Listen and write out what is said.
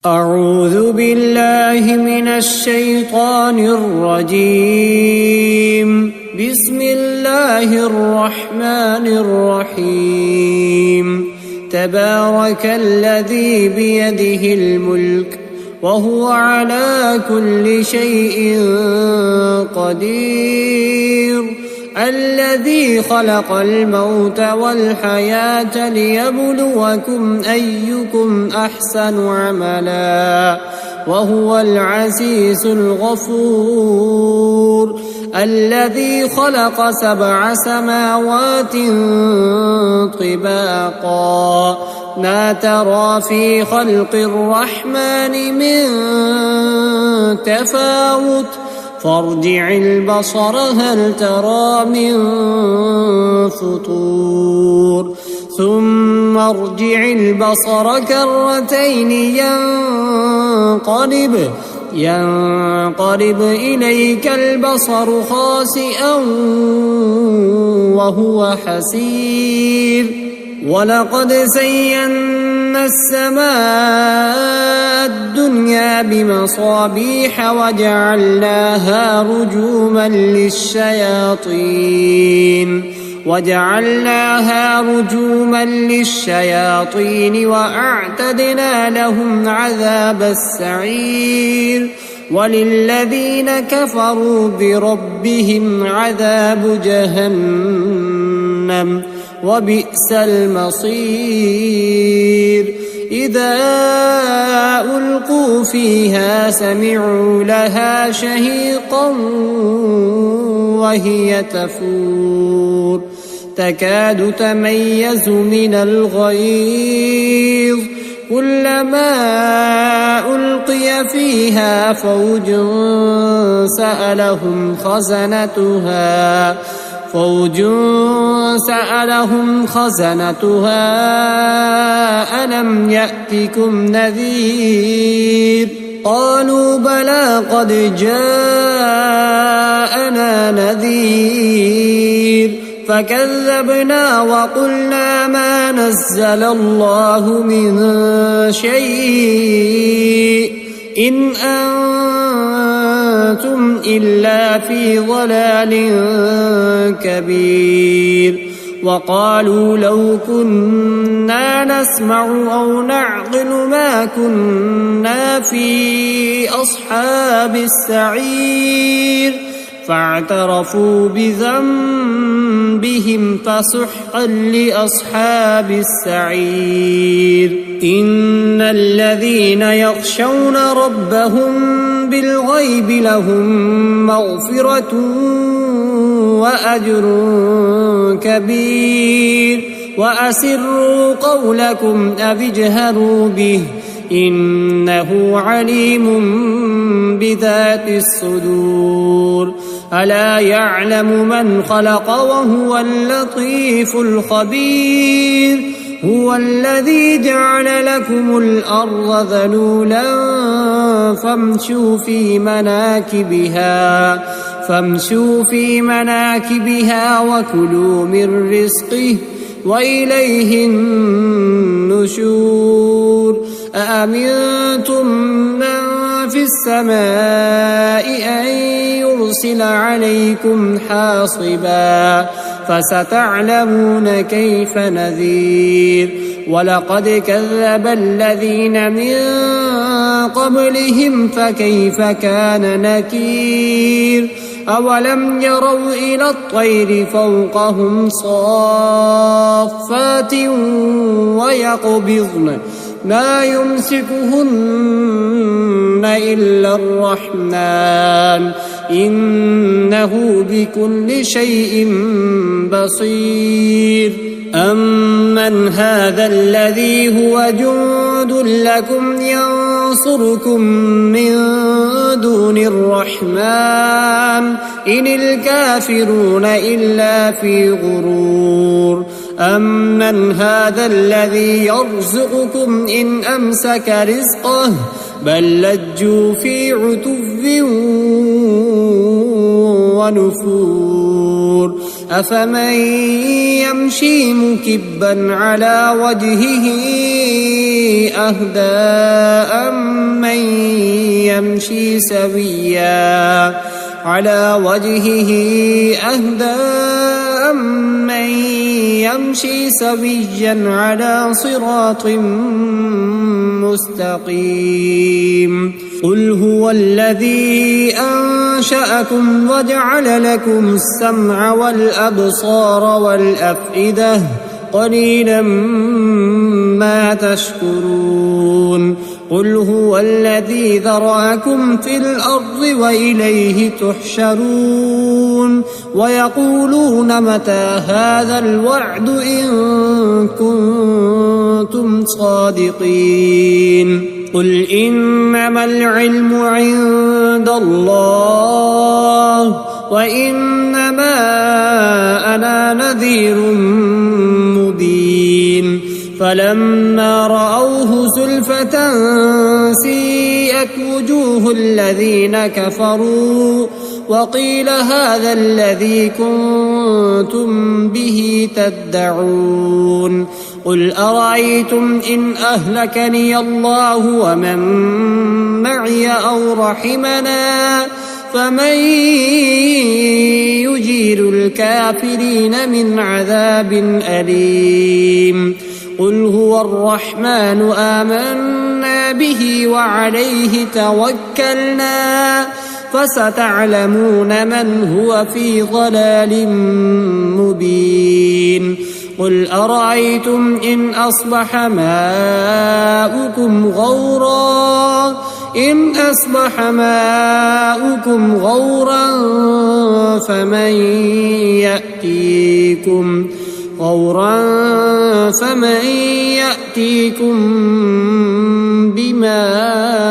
أعوذ بالله من الشيطان الرجيم. بسم الله الرحمن الرحيم. تبارك الذي بيده الملك وهو على كل شيء قدير. الذي خلق الموت والحياة ليبلوكم أيكم أحسن عملا وهو العزيز الغفور. الذي خلق 7 سماوات طباقا ما ترى في خلق الرحمن من تفاوت فارجع البصر هل ترى من فطور ثم ارجع البصر كرتين ينقلب إليك البصر خاسئا وهو حسير. ولقد زينا السماء الدنيا بمصابيح وجعلناها رجوما للشياطين وأعتدنا لهم عذاب السعير. وللذين كفروا بربهم عذاب جهنم وبئس المصير. إذا ألقوا فيها سمعوا لها شهيقا وهي تفور تكاد تميز من الغيظ كلما ألقي فيها فوج سألهم خزنتها ألم يأتكم نذير قالوا بلى قد جاءنا نذير فكذبنا وقلنا ما نزل الله من شيء إن أنتم إلا في ضلال كبير. وقالوا لو كنا نسمع أو نعقل ما كنا في أصحاب السعير فاعترفوا بذنبهم فسحقا لأصحاب السعير. إن الذين يخشون ربهم بالغيب لهم مغفرة وأجر كبير. وأسروا قولكم أو اجهروا به إنه عليم بذات الصدور. ألا يعلم من خلق وهو اللطيف الخبير. هو الذي جعل لكم الأرض ذلولا فامشوا في مناكبها وكلوا من رزقه وإليه النشور. أأمنتم من في السماء أن يرسل عليكم حاصبا فستعلمون كيف نذير. ولقد كذب الذين من قبلهم فكيف كان نكير. أولم يروا إلى الطير فوقهم صافات ويقبضن ما يمسكهن إلا الرحمن إنه بكل شيء بصير. أمن هذا الذي هو جند لكم ينصركم من دون الرحمن إن الكافرون إلا في غرور. أمن هذا الذي يرزقكم إن أمسك رزقه بل لجوا في عتو ونفور. أفمن يمشي مكبا على وجهه أهدى أمن يمشي سويا على صراط مستقيم قل هو الذي أنشأكم وجعل لكم السمع والأبصار والأفئدة قليلا ما تشكرون قل هو الذي ذرأكم في الأرض وإليه تحشرون ويقولون متى هذا الوعد إن كنتم صادقين قل إنما العلم عند الله وإنما أنا نذير مبين فلما رأوه زلفة سيئت وجوه الذين كفروا وقيل هذا الذي كنتم به تدعون قل أرأيتم إن أهلكني الله ومن معي أو رحمنا فمن يجير الكافرين من عذاب أليم قل هو الرحمن آمنا به وعليه توكلنا فستعلمون من هو في ضلال مبين قل أرأيتم إن أصبح ماؤكم غورا فمن يأتيكم بماء